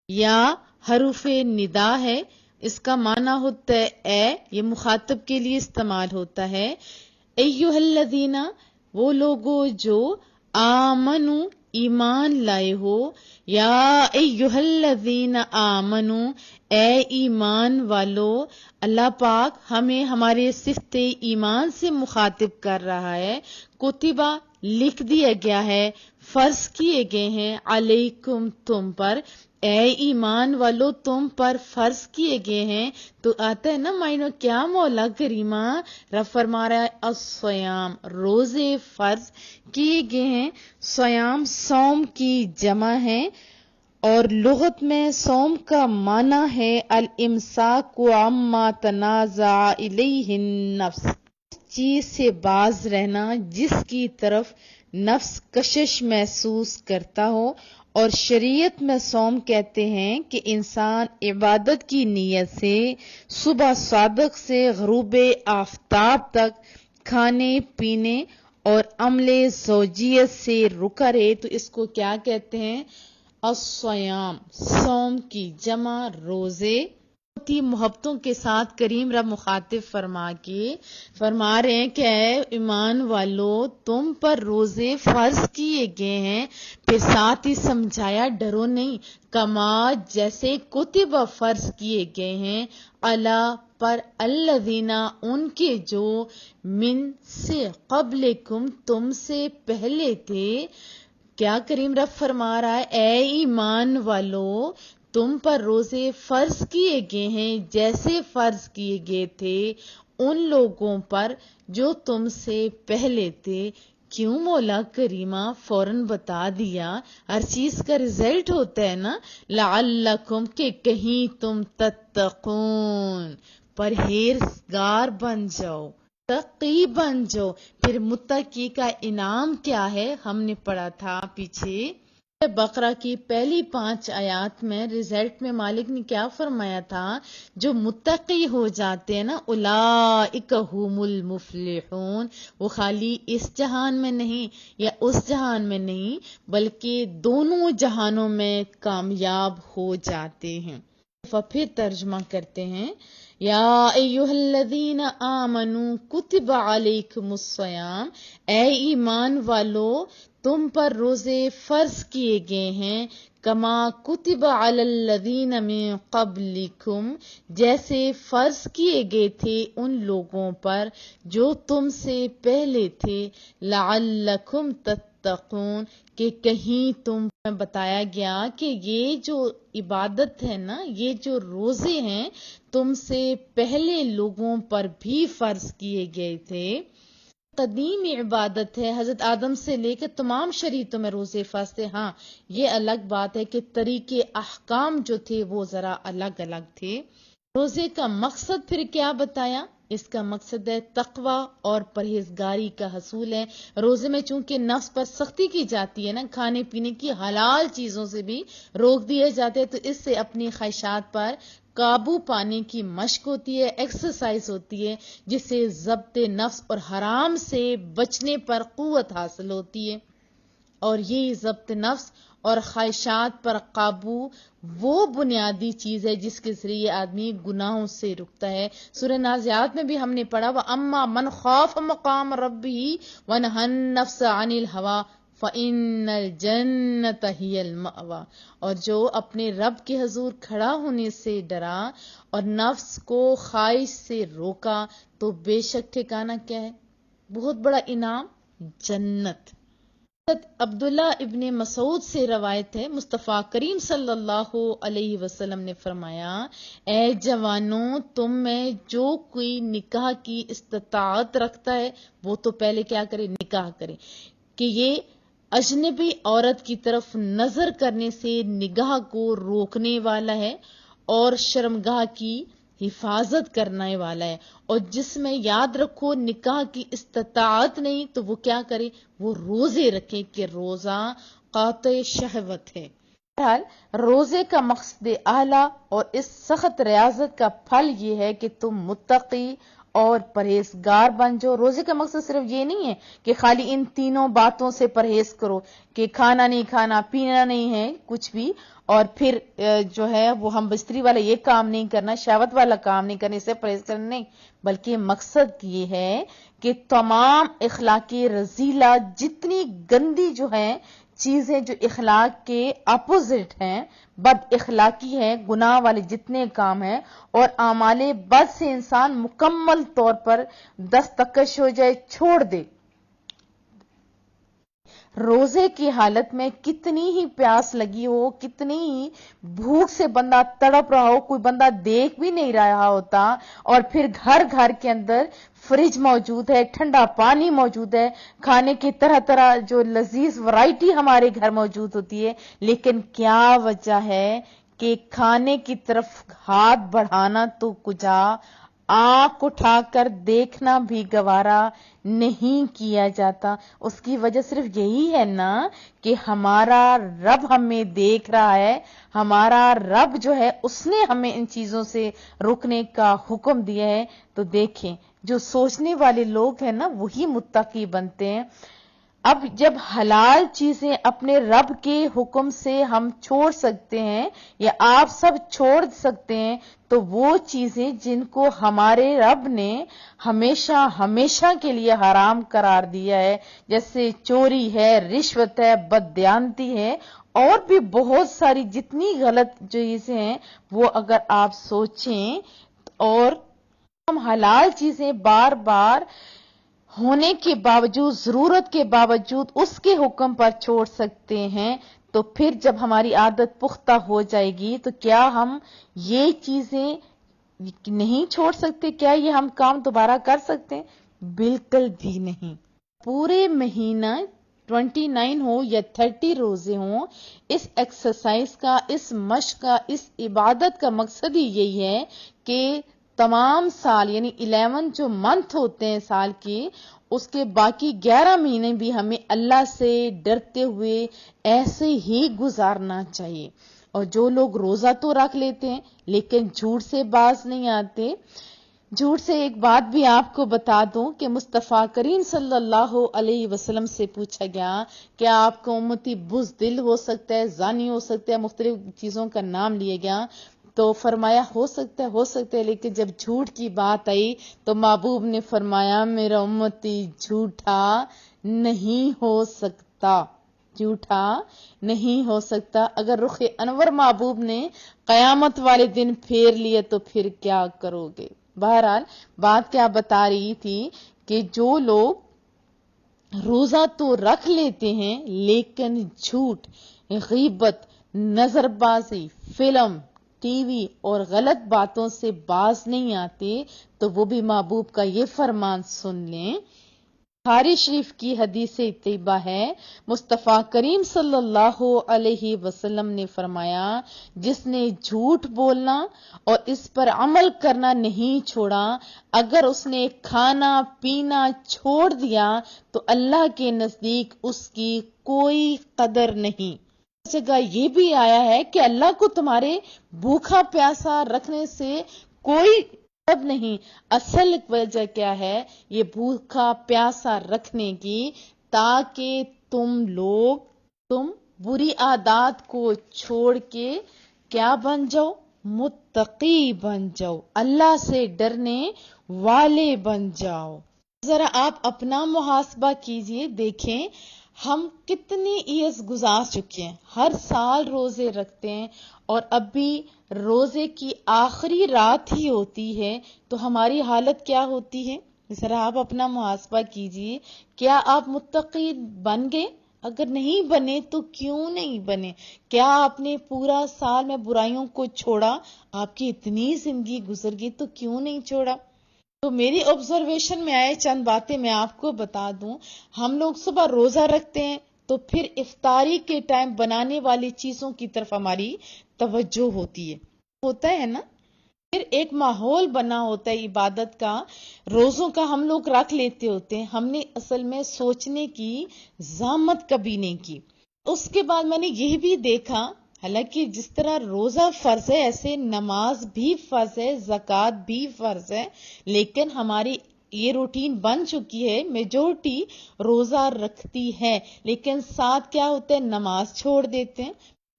یا حروف ندا ہے، اس کا معنی ہوتا ہے اے، یہ مخاطب کے لیے استعمال ہوتا ہے۔ ایھا الذین، وہ لوگوں جو آمنو، ایمان لائے ہو، یا ایھا الذین آمنو، اے ایمان والو۔ اللہ پاک ہمیں ہمارے صفت ایمان سے مخاطب کر رہا ہے۔ کتبہ، لکھ دیا گیا ہے، فرض کیے گئے ہیں، علیکم، تم پر، اے ایمان والو تم پر فرض کیے گئے ہیں۔ تو آتا ہے نا معنی، کیا مولا کریمہ رب فرما رہا ہے الصیام، روزے فرض کیے گئے ہیں۔ صیام صوم کی جمع ہے، اور لغت میں صوم کا معنی ہے الامساک عما تنازع الیہ النفس، چیز سے باز رہنا جس کی طرف نفس کشش محسوس کرتا ہو۔ اور شریعت میں صوم کہتے ہیں کہ انسان عبادت کی نیت سے صبح صادق سے غروب آفتاب تک کھانے پینے اور عمل زوجیت سے رکا رہے، تو اس کو کیا کہتے ہیں؟ الصیام، صوم کی جمع روزے۔ بہت ہی محبتوں کے ساتھ کریم رب مخاطب فرما رہے ہیں کہ اے ایمان والو تم پر روزے فرض کیے گئے ہیں، پھر ساتھ ہی سمجھایا ڈرو نہیں، کما جیسے کتب فرض کیے گئے ہیں، اللہ پر، الذین ان کے جو، من سے، قبلکم تم سے پہلے تھے۔ کیا کریم رب فرما رہا ہے؟ اے ایمان والو تم پر روزے فرض کیے گئے ہیں جیسے فرض کیے گئے تھے ان لوگوں پر جو تم سے پہلے تھے۔ کیوں مولا کریمہ فوراً بتا دیا؟ ہر چیز کا رزلٹ ہوتا ہے نا، لعلکم، کہ کہیں تم تتقون، پرہیزگار بن جاؤ، متقی بن جاؤ۔ پھر متقی کا انعام کیا ہے؟ ہم نے پڑھا تھا پیچھے بقرہ کی پہلی 5 آیات میں، رزلٹ میں مالک نے کیا فرمایا تھا؟ جو متقی ہو جاتے ہیں نا، اولئک ھم المفلحون، وہ خالی اس جہان میں نہیں یا اس جہان میں نہیں بلکہ دونوں جہانوں میں کامیاب ہو جاتے ہیں۔ پھر ترجمہ کرتے ہیں، یا ایھا الذین آمنوا کتب علیکم الصیام، اے ایمان والو تم پر روزے فرض کیے گئے ہیں، کما کتب علی الذین من قبلکم، جیسے فرض کیے گئے تھے ان لوگوں پر جو تم سے پہلے تھے، لعلکم تتقون، کہ کہیں تم بتایا گیا کہ یہ جو عبادت ہے نا، یہ جو روزے ہیں تم سے پہلے لوگوں پر بھی فرض کیے گئے تھے۔ قدیم عبادت ہے، حضرت آدم سے لے کے تمام شریعتوں میں روزے فرض تھے۔ ہاں یہ الگ بات ہے کہ طریقے احکام جو تھے وہ ذرا الگ الگ تھے۔ روزے کا مقصد پھر کیا بتایا؟ اس کا مقصد ہے تقوی اور پرہیزگاری کا حصول ہے۔ روزے میں چونکہ نفس پر سختی کی جاتی ہے نا، کھانے پینے کی حلال چیزوں سے بھی روک دیے جاتے ہیں، تو اس سے اپنی خواہشات پر قابو پانے کی مشق ہوتی ہے، ایکسرسائز ہوتی ہے، جس سے ضبط نفس اور حرام سے بچنے پر قوت حاصل ہوتی ہے۔ اور یہ ضبط نفس اور خواہشات پر قابو وہ بنیادی چیز ہے جس کے ذریعے آدمی گناہوں سے رکتا ہے۔ سورہ نازعات میں بھی ہم نے پڑھا، وَأَمَّا مَنْ خَافَ مَقَامَ رَبِّهِ وَنَهَى النَّفْسَ عَنِ الْهَوَىٰ فَإِنَّ الْجَنَّةَ هِيَ الْمَأْوَىٰ، اور جو اپنے رب کے حضور کھڑا ہونے سے ڈرا اور نفس کو خواہش سے روکا تو بے شک ٹھکانہ کیا ہے؟ بہت بڑا انعام، جنت۔ عبداللہ ابن مسعود سے روایت ہے، مصطفیٰ کریم صلی اللہ علیہ وسلم نے فرمایا، اے جوانوں تم میں جو کوئی نکاح کی استطاعت رکھتا ہے وہ تو پہلے کیا کرے؟ نکاح کرے، کہ یہ اجنبی عورت کی طرف نظر کرنے سے نگاہ کو روکنے والا ہے اور شرمگاہ کی حفاظت کرنے والا ہے۔ اور جس میں یاد رکھو نکاح کی استطاعت نہیں تو وہ کیا کرے؟ وہ روزے رکھے، کہ روزہ قاطع شہوت ہے۔ بہرحال روزے کا مقصد اعلیٰ اور اس سخت ریاضت کا پھل یہ ہے کہ تم متقی اور پرہیزگار بن جاؤ۔ روزے کا مقصد صرف یہ نہیں ہے کہ خالی ان تینوں باتوں سے پرہیز کرو کہ کھانا نہیں کھانا، پینا نہیں ہے کچھ بھی، اور پھر جو ہے وہ ہم بستری والا یہ کام نہیں کرنا، شہوت والا کام نہیں کرنا، اسے پرہیز کرنا نہیں، بلکہ مقصد یہ ہے کہ تمام اخلاقی رذیلہ جتنی گندی جو ہیں چیزیں جو اخلاق کے اپوزٹ ہیں، بد اخلاقی ہے، گناہ والے جتنے کام ہیں اور اعمال بد سے انسان مکمل طور پر دستکش ہو جائے، چھوڑ دے۔ روزے کی حالت میں کتنی ہی پیاس لگی ہو، کتنی ہی بھوک سے بندہ تڑپ رہا ہو، کوئی بندہ دیکھ بھی نہیں رہا ہوتا، اور پھر گھر گھر کے اندر فریج موجود ہے، ٹھنڈا پانی موجود ہے، کھانے کی طرح طرح جو لذیذ ورائٹی ہمارے گھر موجود ہوتی ہے، لیکن کیا وجہ ہے کہ کھانے کی طرف ہاتھ بڑھانا تو کجا، آنکھ اٹھا کر دیکھنا بھی گوارا نہیں کیا جاتا۔ اس کی وجہ صرف یہی ہے نا کہ ہمارا رب ہمیں دیکھ رہا ہے، ہمارا رب جو ہے اس نے ہمیں ان چیزوں سے رکنے کا حکم دیا ہے۔ تو دیکھیں جو سوچنے والے لوگ ہیں نا وہی متقی بنتے ہیں۔ اب جب حلال چیزیں اپنے رب کے حکم سے ہم چھوڑ سکتے ہیں یا آپ سب چھوڑ سکتے ہیں، تو وہ چیزیں جن کو ہمارے رب نے ہمیشہ ہمیشہ کے لیے حرام قرار دیا ہے، جیسے چوری ہے، رشوت ہے، بددیانتی ہے، اور بھی بہت ساری جتنی غلط چیزیں ہیں، وہ اگر آپ سوچیں اور ہم حلال چیزیں بار بار ہونے کے باوجود، ضرورت کے باوجود اس کے حکم پر چھوڑ سکتے ہیں، تو پھر جب ہماری عادت پختہ ہو جائے گی تو کیا ہم یہ چیزیں نہیں چھوڑ سکتے؟ کیا یہ ہم کام دوبارہ کر سکتے ہیں؟ بالکل بھی نہیں۔ پورے مہینہ 29 ہو یا 30 روزے ہوں، اس ایکسرسائز کا، اس مشق کا، اس عبادت کا مقصد ہی یہی ہے کہ تمام سال یعنی 11 جو منتھ ہوتے ہیں سال کی، اس کے باقی 11 مہینے بھی ہمیں اللہ سے ڈرتے ہوئے ایسے ہی گزارنا چاہیے۔ اور جو لوگ روزہ تو رکھ لیتے ہیں لیکن جھوٹ سے باز نہیں آتے، جھوٹ سے ایک بات بھی آپ کو بتا دوں کہ مصطفیٰ کریم صلی اللہ علیہ وسلم سے پوچھا گیا کہ آپ کو امتی بزدل ہو سکتا ہے، زانی ہو سکتا ہے، مختلف چیزوں کا نام لیا گیا، تو فرمایا ہو سکتا ہے، لیکن جب جھوٹ کی بات آئی تو محبوب نے فرمایا میرا امتی جھوٹا نہیں ہو سکتا، جھوٹا نہیں ہو سکتا۔ اگر رخ انور محبوب نے قیامت والے دن پھیر لیے تو پھر کیا کرو گے؟ بہرحال بات کیا بتا رہی تھی کہ جو لوگ روزہ تو رکھ لیتے ہیں لیکن جھوٹ، غیبت، نظر بازی، فلم، ٹی وی اور غلط باتوں سے باز نہیں آتے، تو وہ بھی محبوب کا یہ فرمان سن لیں۔ بخاری شریف کی حدیث طیبہ ہے، مصطفیٰ کریم صلی اللہ علیہ وسلم نے فرمایا جس نے جھوٹ بولنا اور اس پر عمل کرنا نہیں چھوڑا، اگر اس نے کھانا پینا چھوڑ دیا تو اللہ کے نزدیک اس کی کوئی قدر نہیں۔ اس جگہ یہ بھی آیا ہے کہ اللہ کو تمہارے بھوکا پیاسا رکھنے سے کوئی مطلب نہیں۔ اصل وجہ کیا ہے یہ بھوکا پیاسا رکھنے کی؟ تاکہ تم بری عادات کو چھوڑ کے کیا بن جاؤ؟ متقی بن جاؤ، اللہ سے ڈرنے والے بن جاؤ۔ ذرا آپ اپنا محاسبہ کیجئے، دیکھیں ہم کتنی ایئرز گزار چکے ہیں، ہر سال روزے رکھتے ہیں، اور اب بھی روزے کی آخری رات ہی ہوتی ہے تو ہماری حالت کیا ہوتی ہے؟ ذرا آپ اپنا محاسبہ کیجئے، کیا آپ متقی بن گئے؟ اگر نہیں بنے تو کیوں نہیں بنے؟ کیا آپ نے پورا سال میں برائیوں کو چھوڑا؟ آپ کی اتنی زندگی گزر گئی تو کیوں نہیں چھوڑا؟ تو میری آبزرویشن میں آئے چند باتیں میں آپ کو بتا دوں۔ ہم لوگ صبح روزہ رکھتے ہیں تو پھر افطاری کے ٹائم بنانے والی چیزوں کی طرف ہماری توجہ ہوتی ہے نا؟ پھر ایک ماحول بنا ہوتا ہے عبادت کا، روزوں کا ہم لوگ رکھ لیتے ہوتے ہیں، ہم نے اصل میں سوچنے کی زحمت کبھی نہیں کی۔ اس کے بعد میں نے یہ بھی دیکھا حالانکہ جس طرح روزہ فرض ہے ایسے نماز بھی فرض ہے، زکوٰۃ بھی فرض ہے، لیکن ہماری یہ روٹین بن چکی ہے، میجورٹی روزہ رکھتی ہے لیکن ساتھ کیا ہوتا ہے، نماز چھوڑ دیتے ہیں۔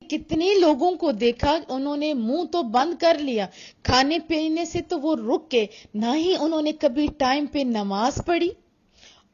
کتنے لوگوں کو دیکھا انہوں نے منہ تو بند کر لیا، کھانے پینے سے تو وہ رک کے، نہ ہی انہوں نے کبھی ٹائم پہ نماز پڑھی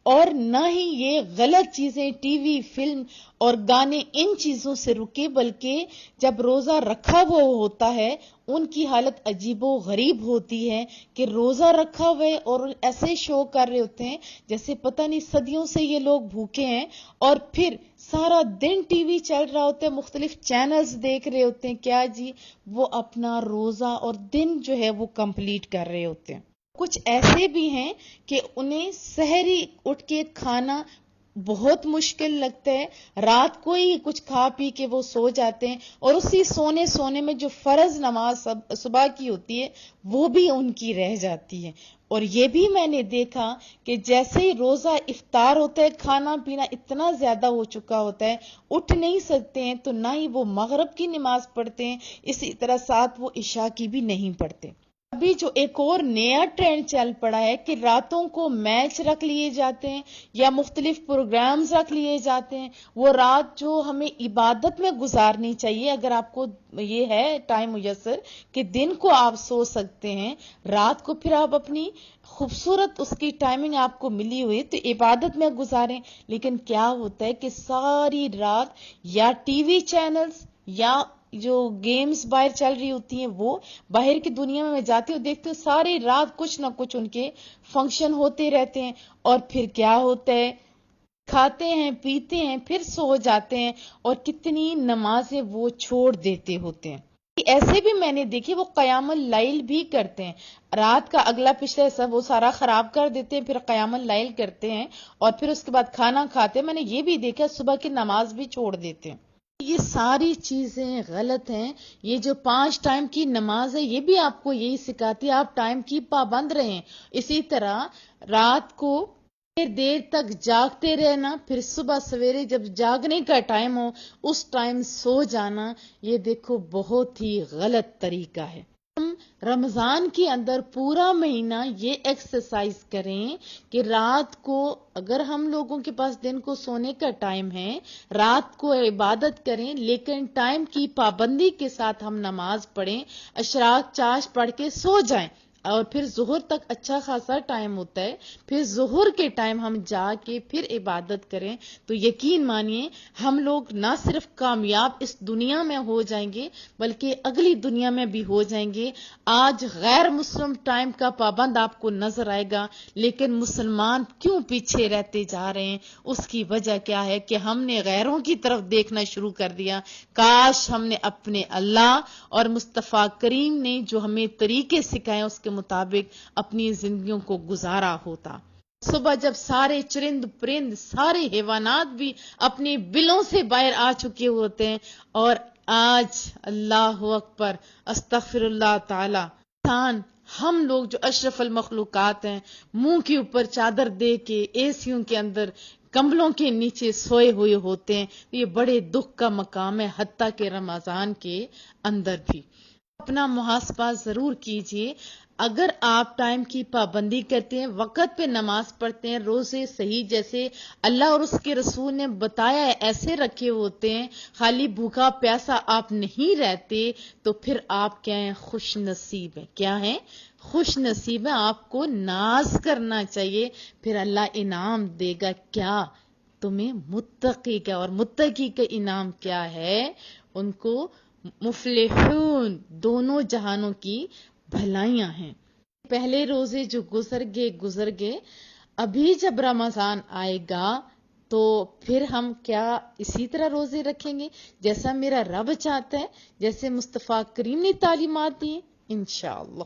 اور نہ ہی یہ غلط چیزیں ٹی وی، فلم اور گانے ان چیزوں سے رکے، بلکہ جب روزہ رکھا ہوا ہوتا ہے ان کی حالت عجیب و غریب ہوتی ہے کہ روزہ رکھا ہوا ہے اور ایسے شو کر رہے ہوتے ہیں جیسے پتہ نہیں صدیوں سے یہ لوگ بھوکے ہیں، اور پھر سارا دن ٹی وی چل رہا ہوتا ہے، مختلف چینلز دیکھ رہے ہوتے ہیں، کیا جی وہ اپنا روزہ اور دن جو ہے وہ کمپلیٹ کر رہے ہوتے ہیں۔ کچھ ایسے بھی ہیں کہ انہیں سحری اٹھ کے کھانا بہت مشکل لگتا ہے، رات کو ہی کچھ کھا پی کے وہ سو جاتے ہیں، اور اسی سونے میں جو فرض نماز صبح کی ہوتی ہے وہ بھی ان کی رہ جاتی ہے۔ اور یہ بھی میں نے دیکھا کہ جیسے ہی روزہ افطار ہوتا ہے کھانا پینا اتنا زیادہ ہو چکا ہوتا ہے، اٹھ نہیں سکتے ہیں، تو نہ ہی وہ مغرب کی نماز پڑھتے ہیں، اسی طرح ساتھ وہ عشاء کی بھی نہیں پڑھتے۔ ابھی جو ایک اور نیا ٹرینڈ چل پڑا ہے کہ راتوں کو میچ رکھ لیے جاتے ہیں یا مختلف پروگرامز رکھ لیے جاتے ہیں، وہ رات جو ہمیں عبادت میں گزارنی چاہیے، اگر آپ کو یہ ہے ٹائم میسر کہ دن کو آپ سو سکتے ہیں، رات کو پھر آپ اپنی خوبصورت اس کی ٹائمنگ آپ کو ملی ہوئی تو عبادت میں گزاریں۔ لیکن کیا ہوتا ہے کہ ساری رات یا ٹی وی چینلز یا جو گیمز باہر چل رہی ہوتی ہیں، وہ باہر کی دنیا میں جاتی ہوں دیکھتی ہوں ساری رات کچھ نہ کچھ ان کے فنکشن ہوتے رہتے ہیں، اور پھر کیا ہوتا ہے، کھاتے ہیں پیتے ہیں پھر سو جاتے ہیں، اور کتنی نمازیں وہ چھوڑ دیتے ہوتے ہیں۔ ایسے بھی میں نے دیکھی وہ قیام اللیل بھی کرتے ہیں، رات کا اگلا پچھلا حصہ وہ سارا خراب کر دیتے ہیں، پھر قیام اللیل کرتے ہیں اور پھر اس کے بعد کھانا کھاتے ہیں۔ میں نے یہ بھی دیکھا صبح کی نماز بھی چھوڑ دیتے ہیں۔ یہ ساری چیزیں غلط ہیں۔ یہ جو 5 ٹائم کی نماز ہے یہ بھی آپ کو یہی سکھاتی ہے، آپ ٹائم کی پابند رہیں۔ اسی طرح رات کو دیر تک جاگتے رہنا، پھر صبح سویرے جب جاگنے کا ٹائم ہو اس ٹائم سو جانا، یہ دیکھو بہت ہی غلط طریقہ ہے۔ ہم رمضان کے اندر پورا مہینہ یہ ایکسرسائز کریں کہ رات کو اگر ہم لوگوں کے پاس دن کو سونے کا ٹائم ہے، رات کو عبادت کریں لیکن ٹائم کی پابندی کے ساتھ ہم نماز پڑھیں، اشراق چاش پڑھ کے سو جائیں، اور پھر ظہر تک اچھا خاصا ٹائم ہوتا ہے، پھر ظہر کے ٹائم ہم جا کے پھر عبادت کریں، تو یقین مانیے ہم لوگ نہ صرف کامیاب اس دنیا میں ہو جائیں گے بلکہ اگلی دنیا میں بھی ہو جائیں گے۔ آج غیر مسلم ٹائم کا پابند آپ کو نظر آئے گا، لیکن مسلمان کیوں پیچھے رہتے جا رہے ہیں؟ اس کی وجہ کیا ہے کہ ہم نے غیروں کی طرف دیکھنا شروع کر دیا۔ کاش ہم نے اپنے اللہ اور مصطفیٰ کریم نے جو ہمیں طریقے سکھائے اس کے مطابق اپنی زندگیوں کو گزارا ہوتا۔ صبح جب سارے چرند پرند سارے حیوانات بھی اپنے بلوں سے باہر آ چکے ہوتے ہیں، اور آج اللہ اکبر استغفر اللہ تعالی انسان ہم لوگ جو اشرف المخلوقات ہیں منہ کے اوپر چادر دے کے اے سیوں کے اندر کمبلوں کے نیچے سوئے ہوئے ہوتے ہیں، یہ بڑے دکھ کا مقام ہے، حتیٰ کہ رمضان کے اندر بھی۔ اپنا محاسبہ ضرور کیجئے، اگر آپ ٹائم کی پابندی کرتے ہیں، وقت پہ نماز پڑھتے ہیں، روزے صحیح جیسے اللہ اور اس کے رسول نے بتایا ہے ایسے رکھے ہوتے ہیں، خالی بھوکا پیاسا آپ نہیں رہتے، تو پھر آپ کیا ہیں، خوش نصیب ہیں۔ کیا ہیں؟ خوش نصیب ہیں۔ آپ کو ناز کرنا چاہیے، پھر اللہ انعام دے گا۔ کیا؟ تمہیں متقی کا، اور متقی کا انعام کیا ہے؟ ان کو مفلحون دونوں جہانوں کی بھلائیاں ہیں۔ پہلے روزے جو گزر گئے، ابھی جب رمضان آئے گا تو پھر ہم کیا اسی طرح روزے رکھیں گے جیسا میرا رب چاہتا ہے، جیسے مصطفیٰ کریم نے تعلیمات دی ہیں؟ انشاءاللہ۔